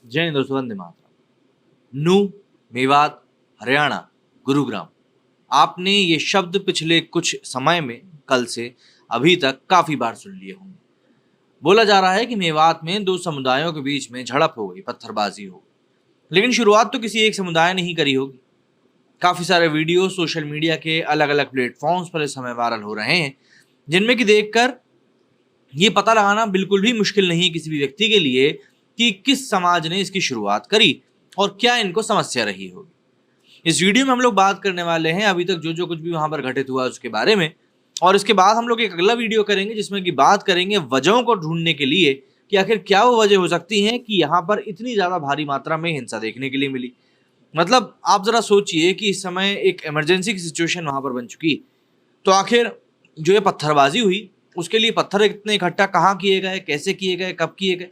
जय हिंद दोस्तों, वंदे मातरम। नू, मेवात, हरियाणा, गुरुग्राम। आपने ये शब्द पिछले कुछ समय में, कल से अभी तक काफी बार सुन लिए होंगे। बोला जा रहा है कि मेवात में दो समुदायों के बीच में झड़प हो गई, पत्थरबाजी हो गई। लेकिन शुरुआत तो किसी एक समुदाय ने ही करी होगी। काफी सारे वीडियो सोशल मीडिया के अलग अलग प्लेटफॉर्म्स पर इस समय वायरल हो रहे हैं, जिनमें कि देखकर ये पता लगाना बिल्कुल भी मुश्किल नहीं है किसी भी व्यक्ति के लिए कि किस समाज ने इसकी शुरुआत करी और क्या इनको समस्या रही होगी। इस वीडियो में हम लोग बात करने वाले हैं अभी तक जो जो कुछ भी वहां पर घटित हुआ उसके बारे में, और इसके बाद हम लोग एक अगला वीडियो करेंगे जिसमें कि बात करेंगे वजहों को ढूंढने के लिए कि आखिर क्या वो वजह हो सकती हैं कि यहाँ पर इतनी ज्यादा भारी मात्रा में हिंसा देखने के लिए मिली। मतलब आप जरा सोचिए कि इस समय एक इमरजेंसी की सिचुएशन वहां पर बन चुकी, तो आखिर जो ये पत्थरबाजी हुई उसके लिए पत्थर इतने इकट्ठा कहाँ किए गए, कैसे किए गए, कब किए गए।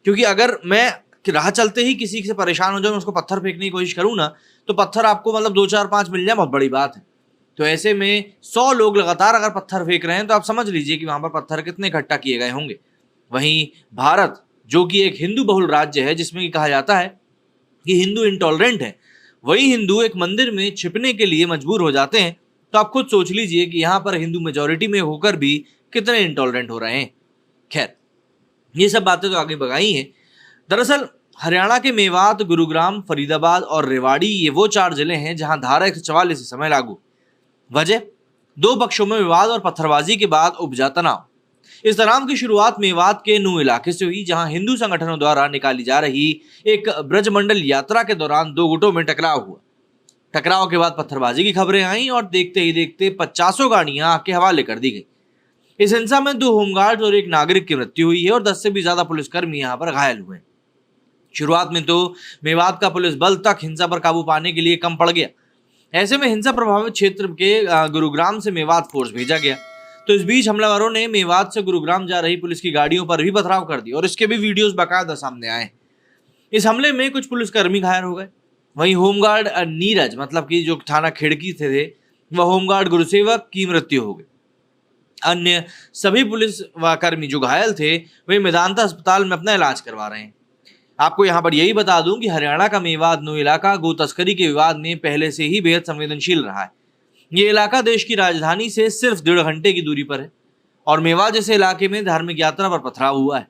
क्योंकि अगर मैं राह चलते ही किसी से परेशान हो जाऊं, उसको पत्थर फेंकने की कोशिश करूं ना, तो पत्थर आपको मतलब 2 4 5 मिल जाए बहुत बड़ी बात है। तो ऐसे में 100 लोग लगातार अगर पत्थर फेंक रहे हैं तो आप समझ लीजिए कि वहां पर पत्थर कितने इकट्ठा किए गए होंगे। वहीं भारत, जो कि एक हिंदू बहुल राज्य है जिसमें कि कहा जाता है कि हिंदू इंटॉलरेंट है, वही हिंदू एक मंदिर में छिपने के लिए मजबूर हो जाते हैं। तो आप खुद सोच लीजिए कि यहाँ पर हिंदू मेजोरिटी में होकर भी कितने इंटॉलरेंट हो रहे हैं। खैर, ये सब बातें तो आगे बढ़ाई हैं। दरअसल हरियाणा के मेवात, गुरुग्राम, फरीदाबाद और रेवाड़ी, ये वो 4 जिले हैं जहां धारा 144 इस समय लागू। वजह, दो पक्षों में विवाद और पत्थरबाजी के बाद उपजा तनाव। इस तनाव की शुरुआत मेवात के नू इलाके से हुई, जहां हिंदू संगठनों द्वारा निकाली जा रही एक ब्रजमंडल यात्रा के दौरान दो गुटों में टकराव हुआ। टकराव के बाद पत्थरबाजी की खबरें आईं और देखते ही देखते 50 गाड़ियां आग के हवाले कर दी गई। इस हिंसा में 2 होमगार्ड और एक नागरिक की मृत्यु हुई है और 10 से भी ज्यादा पुलिसकर्मी यहां पर घायल हुए। शुरुआत में तो मेवात का पुलिस बल तक हिंसा पर काबू पाने के लिए कम पड़ गया। ऐसे में हिंसा प्रभावित क्षेत्र के गुरुग्राम से मेवात फोर्स भेजा गया। तो इस बीच हमलावरों ने मेवात से गुरुग्राम जा रही पुलिस की गाड़ियों पर भी पथराव कर दिया और इसके भी वीडियोस बाकायदा सामने आए। इस हमले में कुछ पुलिसकर्मी घायल हो गए। वहीं होमगार्ड नीरज, मतलब कि जो थाना खिड़की थे, वह होमगार्ड गुरुसेवक की मृत्यु हो गई। अन्य सभी पुलिस कर्मी जो घायल थे वे मेदांता अस्पताल में अपना इलाज करवा रहे हैं। आपको यहाँ पर यही बता दूं कि हरियाणा का मेवात नू इलाका गो तस्करी के विवाद में पहले से ही बेहद संवेदनशील रहा है। ये इलाका देश की राजधानी से सिर्फ 1.5 घंटे की दूरी पर है और मेवात जैसे इलाके में धार्मिक यात्रा पर पथराव हुआ है।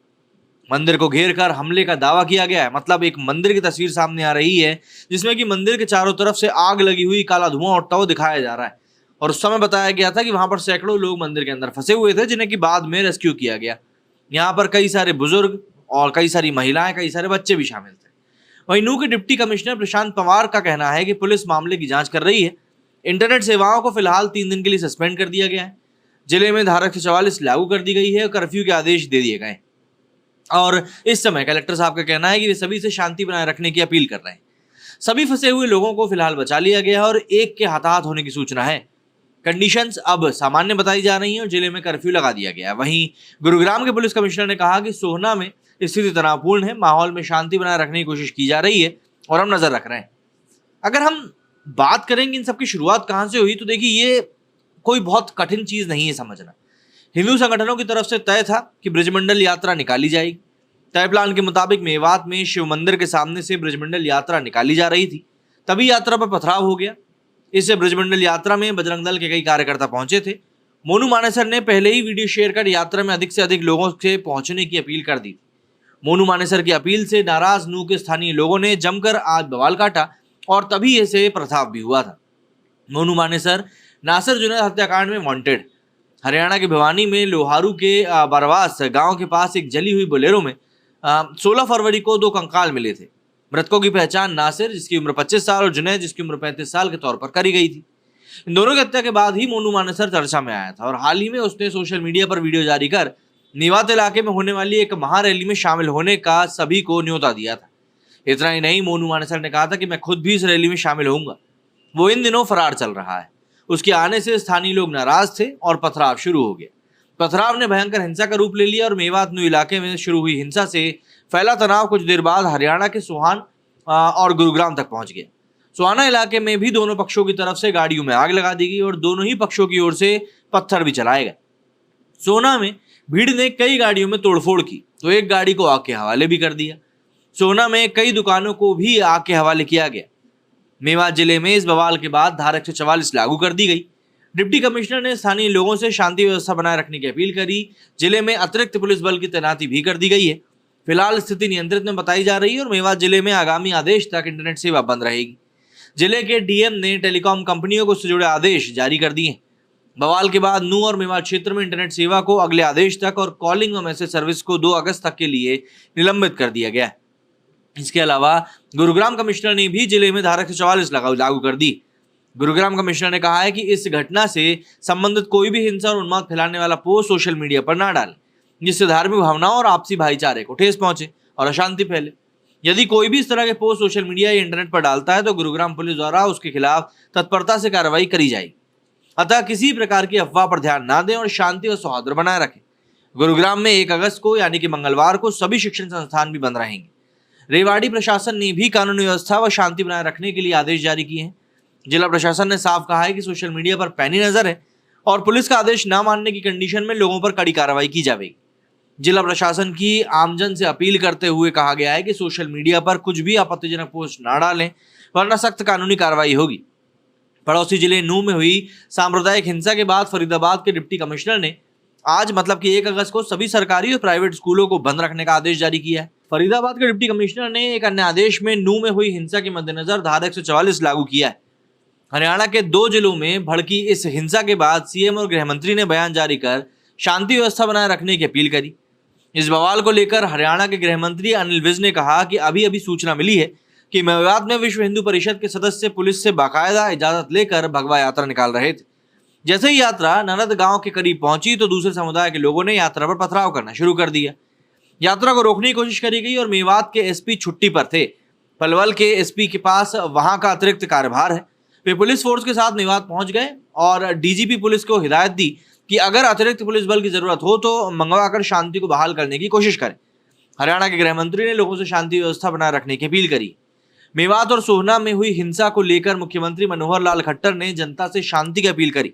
मंदिर को घेर कर हमले का दावा किया गया है। मतलब एक मंदिर की तस्वीर सामने आ रही है जिसमें कि मंदिर के चारों तरफ से आग लगी हुई, काला धुआं उठता हुआ दिखाया जा रहा है। और उस समय बताया गया था कि वहां पर सैकड़ों लोग मंदिर के अंदर फंसे हुए थे, जिन्हें कि बाद में रेस्क्यू किया गया। यहाँ पर कई सारे बुजुर्ग और कई सारी महिलाएं, कई सारे बच्चे भी शामिल थे। वहीं नू के डिप्टी कमिश्नर प्रशांत पवार का कहना है कि पुलिस मामले की जांच कर रही है। इंटरनेट सेवाओं को फिलहाल 3 दिन के लिए सस्पेंड कर दिया गया है। जिले में धारा 144 लागू कर दी गई है और कर्फ्यू के आदेश दे दिए गए। और इस समय कलेक्टर साहब का कहना है कि वे सभी से शांति बनाए रखने की अपील कर रहे हैं। सभी फंसे हुए लोगों को फिलहाल बचा लिया गया है और एक के हताहत होने की सूचना है। कंडीशंस अब सामान्य बताई जा रही हैं और जिले में कर्फ्यू लगा दिया गया है। वहीं गुरुग्राम के पुलिस कमिश्नर ने कहा कि सोहना में स्थिति तनावपूर्ण है, माहौल में शांति बनाए रखने की कोशिश की जा रही है और हम नजर रख रहे हैं। अगर हम बात करेंगे इन सबकी शुरुआत कहां से हुई, तो देखिए ये कोई बहुत कठिन चीज नहीं है समझना। हिंदू संगठनों की तरफ से तय था कि ब्रजमंडल यात्रा निकाली जाएगी। तय प्लान के मुताबिक मेवात में शिव मंदिर के सामने से ब्रजमंडल यात्रा निकाली जा रही थी, तभी यात्रा पर पथराव हो गया। इससे ब्रजमंडल यात्रा में बजरंग दल के कई कार्यकर्ता पहुंचे थे। मोनू मानेसर ने पहले ही वीडियो शेयर कर यात्रा में अधिक से अधिक लोगों से पहुंचने की अपील कर दी थी। मोनू मानेसर की अपील से नाराज नू के स्थानीय लोगों ने जमकर आज बवाल काटा और तभी ऐसे पथराव भी हुआ था। मोनू मानेसर नासिर जुनैद हत्याकांड में वांटेड। हरियाणा के भिवानी में लोहारू के बरवास गांव के पास एक जली हुई बोलेरो में 16 फरवरी को 2 कंकाल मिले थे। मृतकों की पहचान नासिर, जिसकी उम्र 25 साल, और जुनैद, जिसकी उम्र 35 साल के तौर पर करी गई थी। इन दोनों की हत्या के बाद ही मोनू मानेसर चर्चा में आया था और हाल ही में उसने सोशल मीडिया पर वीडियो जारी कर मेवात इलाके में होने वाली एक महारैली में शामिल होने का सभी को न्योता दिया था। इतना ही नहीं, मोनू मानेसर ने कहा था कि मैं खुद भी इस रैली में शामिल होऊंगा। वो इन दिनों फरार चल रहा है। उसके आने से स्थानीय लोग नाराज थे और पथराव शुरू हो गया। पथराव ने भयंकर हिंसा का रूप ले लिया और मेवात नू इलाके में शुरू हुई हिंसा से फैला तनाव कुछ देर बाद हरियाणा के सोहान और गुरुग्राम तक पहुंच गया। सोहाना इलाके में भी दोनों पक्षों की तरफ से गाड़ियों में आग लगा दी गई और दोनों ही पक्षों की ओर से पत्थर भी चलाए गए। सोना में भीड़ ने कई गाड़ियों में तोड़फोड़ की तो एक गाड़ी को आग के हवाले भी कर दिया। सोहना में कई दुकानों को भी आग के हवाले किया गया। मेवात जिले में इस बवाल के बाद धारा 144 लागू कर दी गई। डिप्टी कमिश्नर ने स्थानीय लोगों से शांति व्यवस्था बनाए रखने की अपील करी। जिले में अतिरिक्त पुलिस बल की तैनाती भी कर दी गई है। फिलहाल स्थिति नियंत्रित में बताई जा रही है और मेवात जिले में आगामी आदेश तक इंटरनेट सेवा बंद रहेगी। जिले के डीएम ने टेलीकॉम कंपनियों को इससे जुड़े आदेश जारी कर दिए। बवाल के बाद नूंह और मेवात क्षेत्र में इंटरनेट सेवा को अगले आदेश तक और कॉलिंग और मैसेज सर्विस को 2 अगस्त तक के लिए निलंबित कर दिया गया है। इसके अलावा गुरुग्राम कमिश्नर ने भी जिले में धारा 144 लागू कर दी। गुरुग्राम कमिश्नर ने कहा है कि इस घटना से संबंधित कोई भी हिंसा और उन्माद फैलाने वाला पोस्ट सोशल मीडिया पर ना डाले, जिससे धार्मिक भावनाओं और आपसी भाईचारे को ठेस पहुंचे और अशांति फैले। यदि कोई भी इस तरह के पोस्ट सोशल मीडिया या इंटरनेट पर डालता है तो गुरुग्राम पुलिस द्वारा उसके खिलाफ तत्परता से कार्रवाई करी जाएगी। अतः किसी प्रकार की अफवाह पर ध्यान ना दें और शांति व सौहार्द बनाए रखें। गुरुग्राम में 1 अगस्त को यानी कि मंगलवार को सभी शिक्षण संस्थान भी बंद रहेंगे। रेवाड़ी प्रशासन ने भी कानून व्यवस्था व शांति बनाए रखने के लिए आदेश जारी किए हैं। जिला प्रशासन ने साफ कहा है कि सोशल मीडिया पर पैनी नजर है और पुलिस का आदेश न मानने की कंडीशन में लोगों पर कड़ी कार्रवाई की जाएगी। जिला प्रशासन की आमजन से अपील करते हुए कहा गया है कि सोशल मीडिया पर कुछ भी आपत्तिजनक पोस्ट ना डालें, वरना सख्त कानूनी कार्रवाई होगी। पड़ोसी जिले नूंह में हुई सांप्रदायिक हिंसा के बाद फरीदाबाद के डिप्टी कमिश्नर ने आज मतलब कि 1 अगस्त को सभी सरकारी और प्राइवेट स्कूलों को बंद रखने का आदेश जारी किया है। फरीदाबाद के डिप्टी कमिश्नर ने एक अन्य आदेश में नूंह में हुई हिंसा के मद्देनजर धारा 144 लागू किया है। हरियाणा के 2 जिलों में भड़की इस हिंसा के बाद सीएम और गृह मंत्री ने बयान जारी कर शांति व्यवस्था बनाए रखने की अपील करी। इस बवाल को लेकर हरियाणा के गृह मंत्री अनिल विज ने कहा कि अभी सूचना मिली है कि मेवात में विश्व हिंदू परिषद के सदस्य पुलिस से बाकायदा इजाजत लेकर भगवा यात्रा निकाल रहे थे। जैसे ही यात्रा ननद गांव के करीब पहुंची तो दूसरे समुदाय के लोगों ने यात्रा पर पथराव करना शुरू कर दिया। यात्रा को रोकने की कोशिश करी गई और मेवात के एसपी छुट्टी पर थे। पलवल के एसपी के पास वहां का अतिरिक्त कार्यभार है। वे पुलिस फोर्स के साथ मेवात पहुंच गए और डीजीपी पुलिस को हिदायत दी कि अगर अतिरिक्त पुलिस बल की जरूरत हो तो मंगवाकर शांति को बहाल करने की कोशिश करें। हरियाणा के गृह मंत्री ने लोगों से शांति व्यवस्था बनाए रखने की अपील करी। मेवात और सोहना में हुई हिंसा को लेकर मुख्यमंत्री मनोहर लाल खट्टर ने जनता से शांति की अपील करी।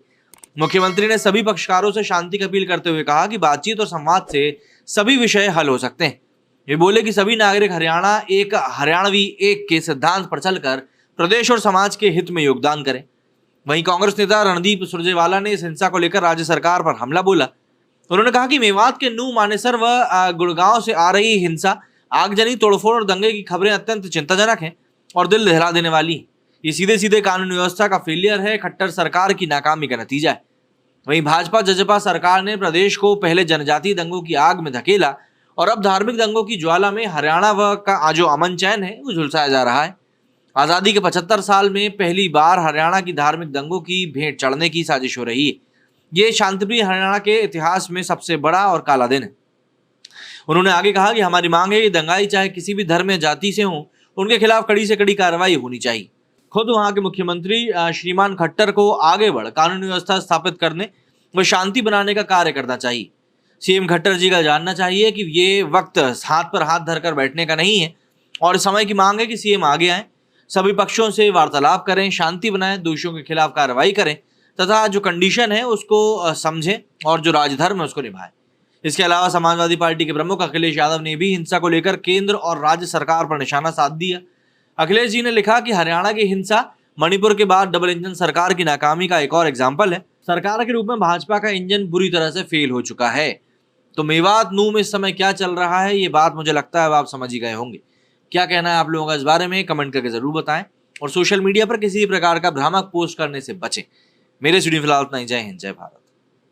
मुख्यमंत्री ने सभी पक्षकारों से शांति की अपील करते हुए कहा कि बातचीत और संवाद से सभी विषय हल हो सकते हैं। वे बोले कि सभी नागरिक हरियाणवी एक के सिद्धांत पर चलकर प्रदेश और समाज के हित में योगदान करें। वहीं कांग्रेस नेता रणदीप सुरजेवाला ने इस हिंसा को लेकर राज्य सरकार पर हमला बोला। उन्होंने कहा कि मेवात के नूंह, मानेसर व गुड़गांव से आ रही हिंसा, आगजनी, तोड़फोड़ और दंगे की खबरें अत्यंत चिंताजनक हैं और दिल दहला देने वाली। ये सीधे सीधे कानून व्यवस्था का फेलियर है, खट्टर सरकार की नाकामी का नतीजा है। वहीं भाजपा जजपा सरकार ने प्रदेश को पहले जनजातीय दंगों की आग में धकेला और अब धार्मिक दंगों की ज्वाला में हरियाणा व का जो अमन चैन है वो झुलसाया जा रहा है। आज़ादी के 75 साल में पहली बार हरियाणा की धार्मिक दंगों की भेंट चढ़ने की साजिश हो रही है। ये शांतिप्रिय हरियाणा के इतिहास में सबसे बड़ा और काला दिन है। उन्होंने आगे कहा कि हमारी मांग है कि दंगाई चाहे किसी भी धर्म या जाति से हों, उनके खिलाफ कड़ी से कड़ी कार्रवाई होनी चाहिए। खुद वहां के मुख्यमंत्री श्रीमान खट्टर को आगे बढ़ कानून व्यवस्था स्थापित करने व शांति बनाने का कार्य करना चाहिए। सीएम खट्टर जी का जानना चाहिए कि ये वक्त हाथ पर हाथ धरकर बैठने का नहीं है और समय की मांग है कि सीएम आगे आए, सभी पक्षों से वार्तालाप करें, शांति बनाएं, दोषियों के खिलाफ कार्रवाई करें तथा जो कंडीशन है उसको समझें और जो राजधर्म है उसको निभाएं। इसके अलावा समाजवादी पार्टी के प्रमुख अखिलेश यादव ने भी हिंसा को लेकर केंद्र और राज्य सरकार पर निशाना साध दिया। अखिलेश जी ने लिखा कि हरियाणा की हिंसा मणिपुर के बाद डबल इंजन सरकार की नाकामी का एक और एग्जाम्पल है। सरकार के रूप में भाजपा का इंजन बुरी तरह से फेल हो चुका है। तो मेवात नूंह में इस समय क्या चल रहा है ये बात मुझे लगता है आप समझ ही गए होंगे। क्या कहना है आप लोगों का इस बारे में कमेंट करके जरूर बताएं और सोशल मीडिया पर किसी प्रकार का भ्रामक पोस्ट करने से बचें। मेरे स्टूडियो फिलहाल इतना ही। जय हिंद, जय भारत।